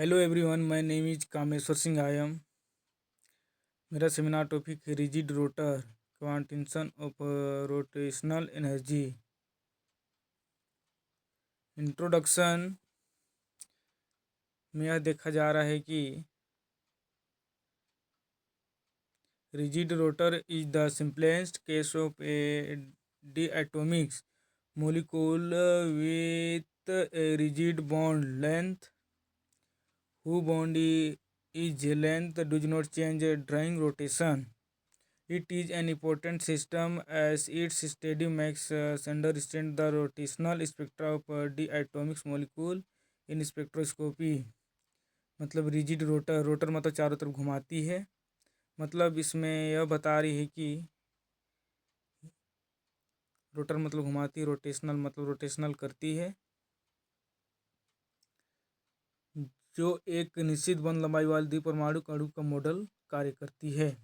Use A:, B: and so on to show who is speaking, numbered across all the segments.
A: Hello everyone, my name is Kameshwar Singh I am. मेरा seminar topic है rigid rotor quantisation of rotational energy. Introduction में यह देखा जा रहा है कि rigid rotor is the simplest case of a diatomic molecule with a rigid bond length whose bond is length does not change during rotation. It is an important system as its study makes us understand the rotational spectra of diatomic molecule in spectroscopy। मतलब rigid rotor, rotor मतलब चारों तरफ घुमाती है। मतलब इसमें यह बता रही है कि रोटर मतलब घुमाती, रोटेशनल मतलब रोटेशनल करती है, जो एक निश्चित बंद लंबाई वाले द्विपरमाणु अणु का मॉडल कार्य करती है।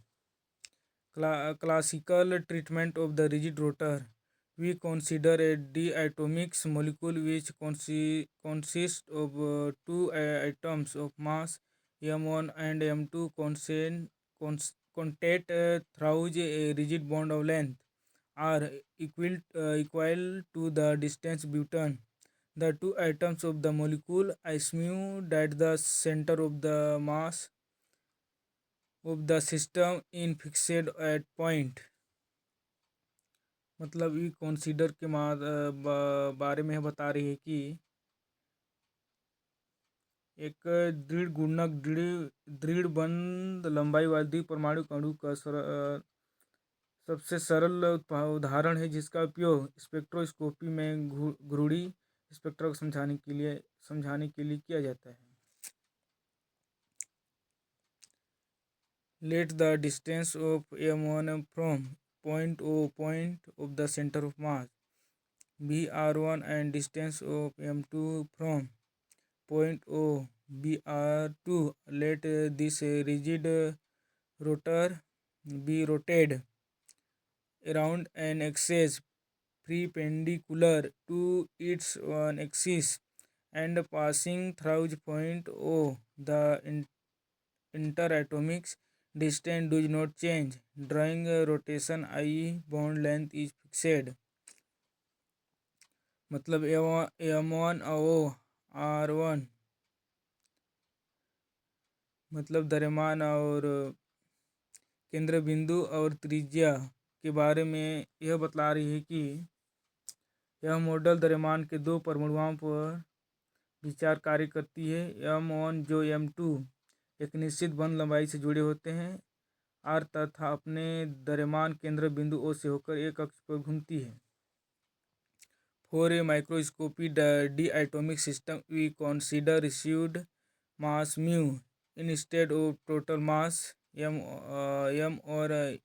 A: Classical treatment of the rigid rotor, we consider a diatomic molecule which consists of two atoms of mass m1 and m2 contact through a rigid bond of length are equal to the distance between the two atoms of the molecule, assume that the center of the mass of the system in fixed at point। मतलब ई consider के बारे में बता रही है कि एक दृढ़ गुणक दृढ़ बंद लंबाई वाले द्विपरमाणु अणु का सबसे सरल उदाहरण है, जिसका उपयोग स्पेक्ट्रोस्कोपी में घुड़ी स्पेक्ट्रा को समझाने के लिए किया जाता है। Let the distance of m1 from point O, point of the center of mass, be r1 and distance of m2 from point O be r2. Let this rigid rotor be rotated around an axis perpendicular to its one axis and passing through point O. The interatomic distance does not change during rotation. I bond length is fixed। मतलब m1 और r1 मतलब द्रव्यमान और केंद्र बिंदु और त्रिज्या के बारे में यह बतला रही है कि यह मॉडल द्रव्यमान के दो परमाणुओं पर विचार कार्य करती है। m1 जो m2 एक निश्चित बंद लंबाई से जुड़े होते हैं, r तथा अपने द्रव्यमान केंद्र बिंदु O से होकर एक अक्ष पर घूमती है। For a microscopy diatomic system, we consider received mass mu instead of total mass m or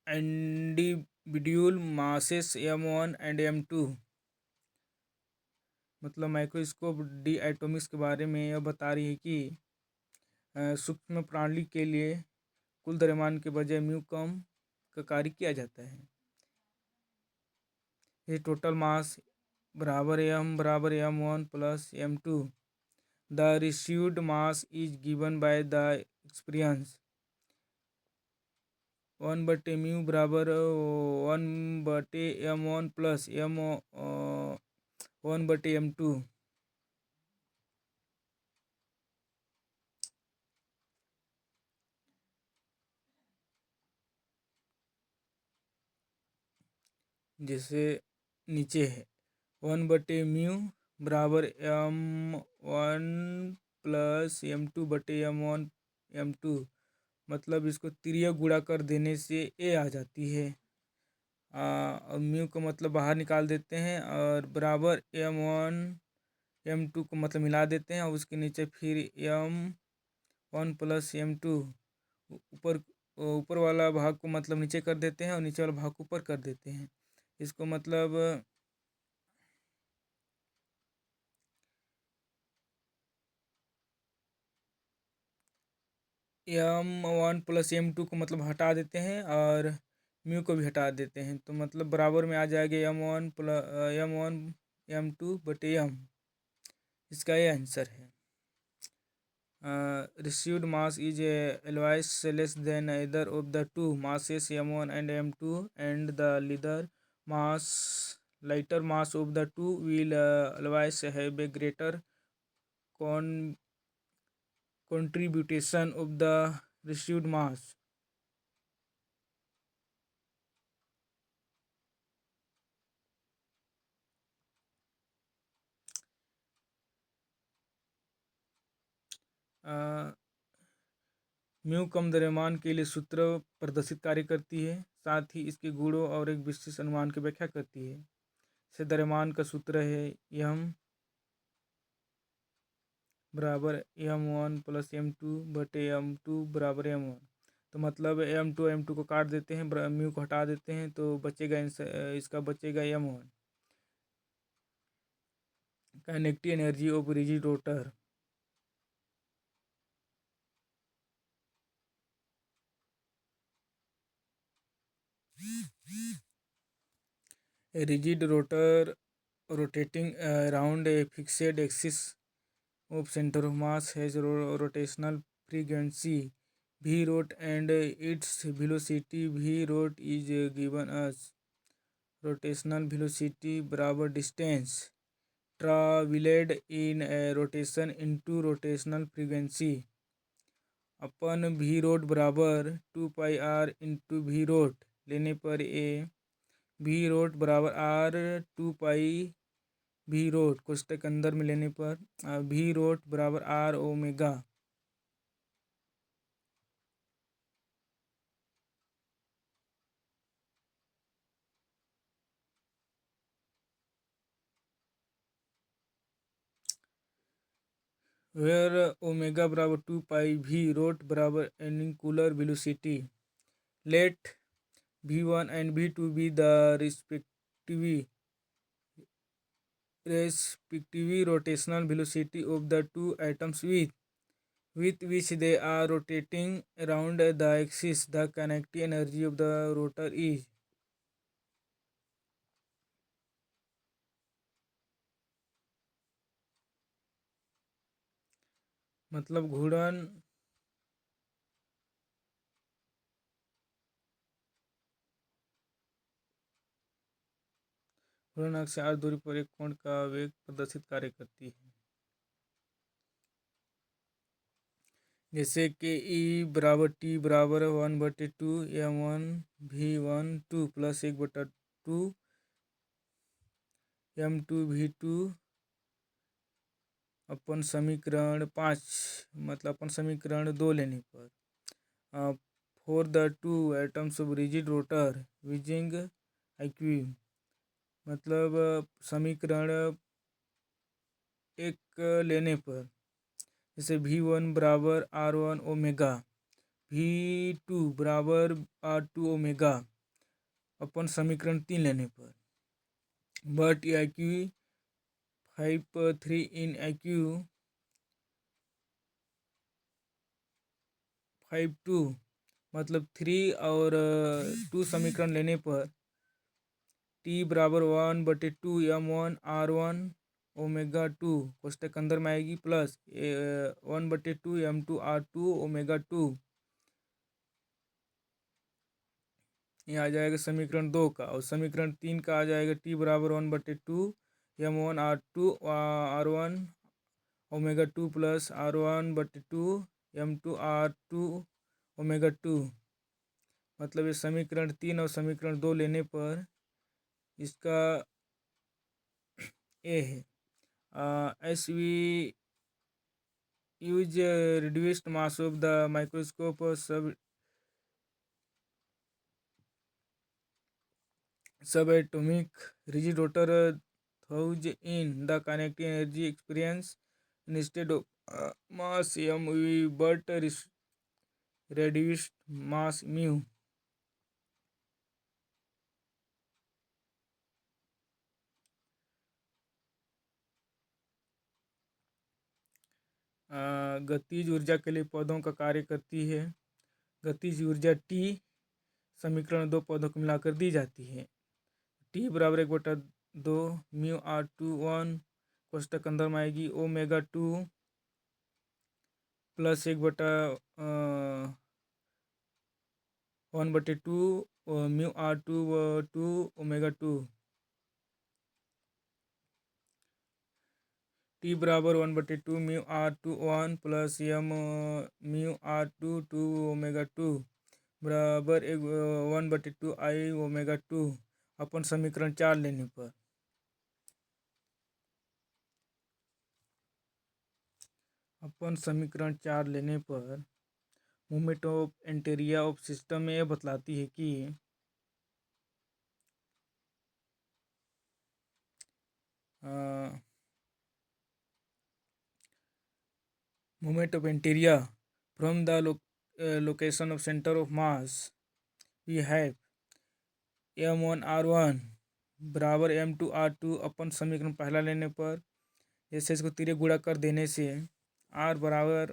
A: individual masses m1 and m2। मतलब माइक्रोस्कोप डिएटॉमिक्स के बारे में यह बता रही है कि सूक्ष्म प्रणाली के लिए कुल द्रव्यमान के बजाय म्यू कम का कार्य किया जाता है। ये टोटल मास बराबर m1 plus m2। The received mass is given by the experience 1/μ बराबर 1/m1 प्लस 1/m2। जैसे नीचे है 1/μ बराबर m1 प्लस m2/m1 मतलब इसको तिर्यक गुणा कर देने से ए आ जाती है। और म्यू का मतलब बाहर निकाल देते हैं और बराबर m1 m2 को मतलब मिला देते हैं और उसके नीचे फिर m1 प्लस m2 ऊपर ऊपर वाला भाग को मतलब नीचे कर देते हैं और नीचे वाला भाग को ऊपर कर देते हैं। इसको मतलब m1 प्लस m2 को मतलब हटा देते हैं और म्यू को भी हटा देते हैं, तो मतलब बराबर में आ जाएगा m1 m2/m। इसका ये आंसर है। Received mass is always less than either of the two masses m1 and m2, and the lighter mass of the two will always have a greater con- contribution of the received mass. Mu कम द्रव्यमान के लिए सूत्र प्रदर्शित कार्य करती है, साथ ही इसके गुणों और एक विशेष अनुमान की व्याख्या करती है। से द्रव्यमान का सूत्र है m बराबर m1 प्लस m2 बटे m2 बराबर m1। तो मतलब m2 को काट देते हैं, म्यू को हटा देते हैं, तो बचेगा इसका बचेगा m1। Kinetic energy of rigid rotor. A rigid rotor rotating around a fixed axis of center of mass has rotational frequency v rot, and its velocity v rot is given as rotational velocity बराबर distance traveled in a rotation into rotational frequency upon v rot बराबर 2 पाई r into v rot लेने पर v rot बराबर r 2 पाई v rot कोष्टक अंदर में लेने पर v rot बराबर r ओमेगा। where omega बराबर 2 पाई v rot बराबर angular velocity, let v1 and v2 be the respective rotational velocity of the two atoms with which they are rotating around the axis. The kinetic energy of the rotor is मतलब घूर्णन अक्ष से r दूरी पर एक कोण का वेग प्रदर्शित कार्य करती है। जैसे कि ई बराबर टी बराबर 1/2 m1 v1 2 plus 1/2 m2 v2 अपन समीकरण 5 मतलब अपन समीकरण 2 लेने पर for the two atoms of rigid rotor using IQ मतलब समीकरण 1 लेने पर जैसे v1 बराबर r1 ओमेगा, v2 बराबर r2 ओमेगा अपन समीकरण 3 लेने पर, बट IQ 5 3 इन IQ 5 2 मतलब 3 और 2 समीकरण लेने पर t बराबर 1/2 m1 r1 ओमेगा 2 कोष्टक अंदर में आएगी प्लस 1/2 m2 r2 ओमेगा 2। ये आ जाएगा समीकरण 2 का, और समीकरण 3 का आ जाएगा t बराबर 1/2 m1 r2 r1 omega 2 plus r1/2 m2 r2 omega 2। मतलब ये समीकरण 3 और समीकरण 2 लेने पर इसका ए है as we use reduced mass of the microscope subatomic rigid rotor throws in the kinetic energy experience instead of mass m but reduced mass mu। गतिज ऊर्जा के लिए पौधों का कार्य करती है। गतिज ऊर्जा टी समीकरण 2 पौधों को मिलाकर दी जाती है। टी बराबर 1/2 म्यू r2 1 कोष्टक अंदर में आएगी omega 2 plus 1/2 mu r two two omega two t बराबर 1/2 mu r two one plus m mu r two omega two बराबर 1/2 आई ओमेगा टू अपन समीकरण 4 लेने पर मोमेंट ऑफ एंटेरिया ऑफ सिस्टम में यह बतलाती है कि मोमेंट ऑफ एंटेरिया from the location of centre of mass we have m1r1 बराबर m2r2 अपन समीकरण पहला लेने पर जैसे इसको तिरे गुणा कर देने से r बराबर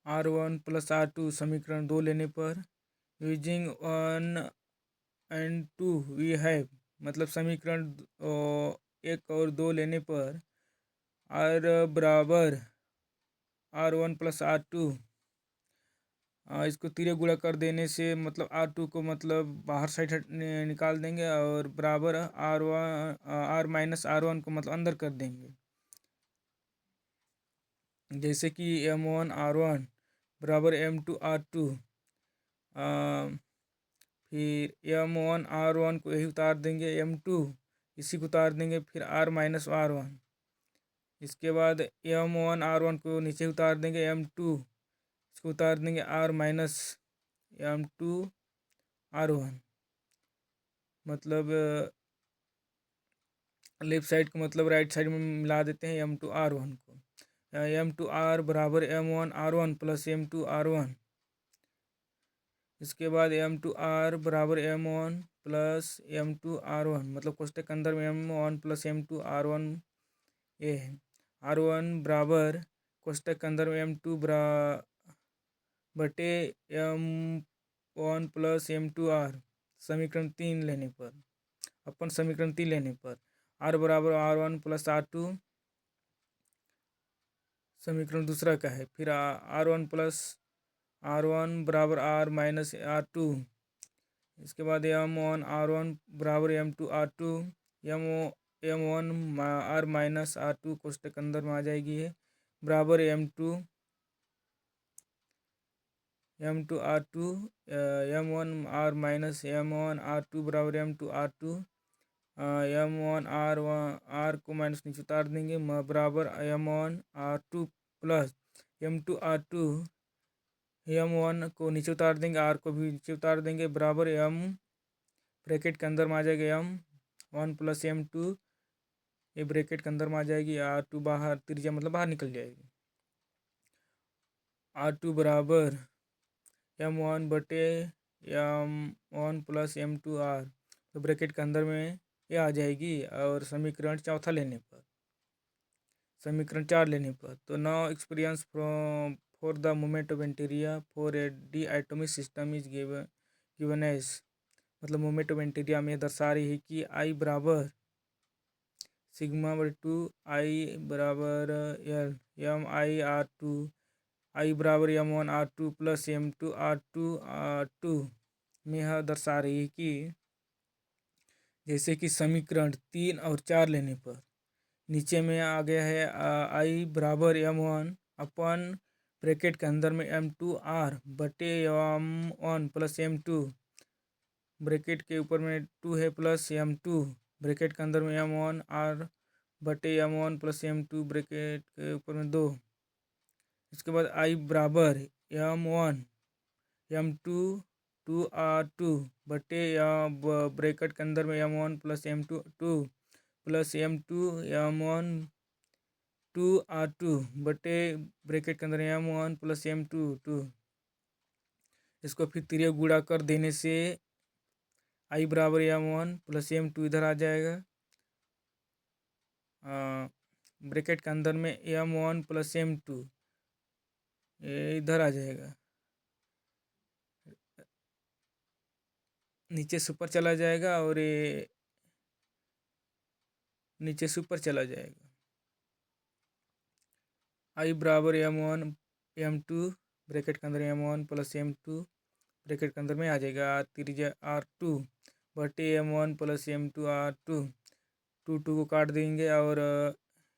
A: r1 प्लस r2 समीकरण 2 लेने पर यूजिंग 1 and 2 वी हैव मतलब समीकरण 1 और 2 लेने पर r बराबर r1 प्लस r2 इसको तिरे गुणा कर देने से मतलब r2 को मतलब बाहर साइड निकाल देंगे और बराबर r माइनस r1 को मतलब अंदर कर देंगे। जैसे कि m1r1 बराबर m2r2 फिर m1r1 को यही उतार देंगे m2 इसी को उतार देंगे फिर r माइनस r1 इसके बाद m1r1 को नीचे उतार देंगे m2 इसको उतार देंगे r माइनस m2r1 मतलब लेफ्ट साइड को मतलब राइट साइड में मिला देते हैं m2r1 को m2r बराबर m1r1 प्लस m2r1 इसके बाद m2r बराबर m1 प्लस m2r1 मतलब कोष्टक के अंदर में m1 प्लस m2r1 ये है r1 बराबर कोष्टक के अंदर में m2 बटे m1 प्लस m2r समीकरण 3 लेने पर अपन समीकरण 3 लेने पर r बराबर r1 प्लस r2 समीकरण दूसरा का है फिर r1 प्लस r1 बराबर r माइनस r2 इसके बाद m1r1 बराबर m2r2 m1 r minus r2 कोष्टक के अंदर में आ जाएगी है बराबर m2 r2 m1 r minus m1 r2 बराबर m2 r2 m1 r को माइनस नीचे उतार देंगे बराबर m1 r2 plus m2 r2 m1 को नीचे उतार देंगे r को भी नीचे उतार देंगे बराबर m ब्रैकेट के अंदर में आ जाएगा m1 प्लस m2 ये ब्रैकेट के अंदर में आ जाएगी r2 बाहर त्रिज्या मतलब बाहर निकल जाएगी r2 बराबर m1 बटे m1 प्लस m2r तो ब्रैकेट के अंदर में ये आ जाएगी और समीकरण 4 लेने पर समीकरण 4 लेने पर तो now experience from for the moment of एंटेरिया for a diatomic system is given as मतलब मोमेंट ऑफ एंटेरिया में दर्शा रही है कि आई बराबर सिग्मा बटे 2 आई बराबर एम आई आर टू आई बराबर m1 r2 plus m2 r2 में यह दर्शा रही है कि जैसे कि समीकरण 3 और 4 लेने पर नीचे में आ गया है आई बराबर m1 अपन ब्रैकेट के अंदर में m2r बटे m1 प्लस m2 ब्रैकेट के ऊपर में 2 है प्लस m2 ब्रैकेट के अंदर में m1 r बटे m1 प्लस m2 ब्रैकेट के ऊपर में 2 इसके बाद आई बराबर m1 m2 2r2 बटे ब्रैकेट के अंदर में m1 plus m2 2 plus m2 m1 2r2 बटे ब्रैकेट के अंदर m1 प्लस m2 2 इसको फिर तिरिया गुणा कर देने से आई बराबर m1 प्लस m2 इधर आ जाएगा ब्रैकेट के अंदर में m1 प्लस m2 ये इधर आ जाएगा नीचे से ऊपर चला जाएगा और ये नीचे से ऊपर चला जाएगा आई बराबर m1 m2 ब्रैकेट के अंदर m1 प्लस m2 ब्रैकेट के अंदर में आ जाएगा त्रिज्या r2 बटे m1 plus m2 r2 to को काट देंगे और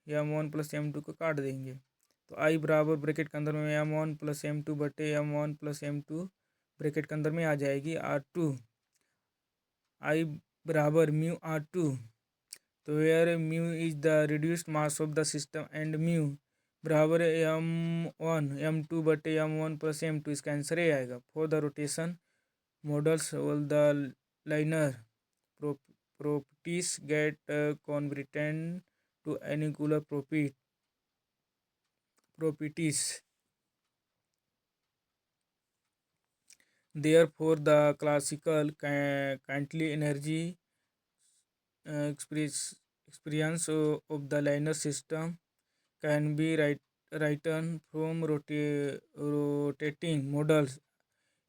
A: m1 प्लस m2 को काट देंगे तो आई बराबर ब्रैकेट के अंदर में m1 प्लस m2 बटे m1 प्लस m2 ब्रैकेट के अंदर में आ जाएगी r2 आई बराबर म्यू r2 तो where mu is the reduced mass of the system and mu बराबर m1 m2 बटे m1 प्लस m2 इसका आंसर ये आएगा for the rotation models all the liner properties get converted to angular properties. Therefore, the classical Cantley energy experience of the linear system can be written from rotating models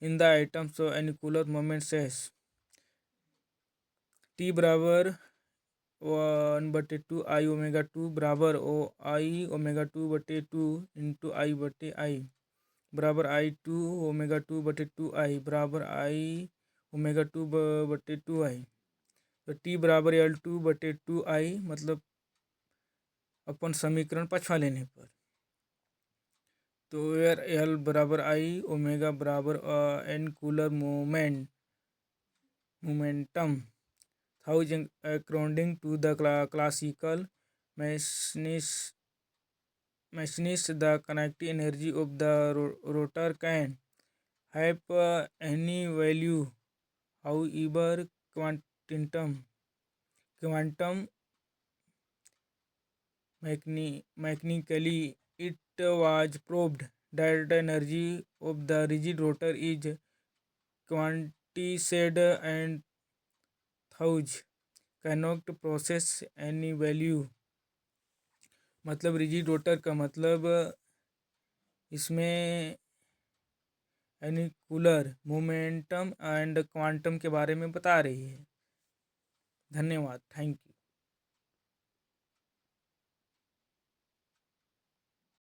A: in the items of angular moment says t बराबर 1/2 आई omega 2 बराबर आई omega 2/2 into आई बटे आई बराबर आई 2 omega 2/2 आई बराबर आई omega 2/2 आई तो T बराबर L2/2 आई मतलब अपन समीकरण पछवा लेने पर तो यार एल बराबर आई ओमेगा बराबर एनकुलर momentum according to the classical machines the kinetic energy of the rotor can have any value however quantum mechanically it was proved that the energy of the rigid rotor is quantified and thus cannot process any value मतलब rigid rotor का मतलब इसमें एनिकुलर momentum and quantum के बारे में बता रही है। धन्यवाद, थैंक यू।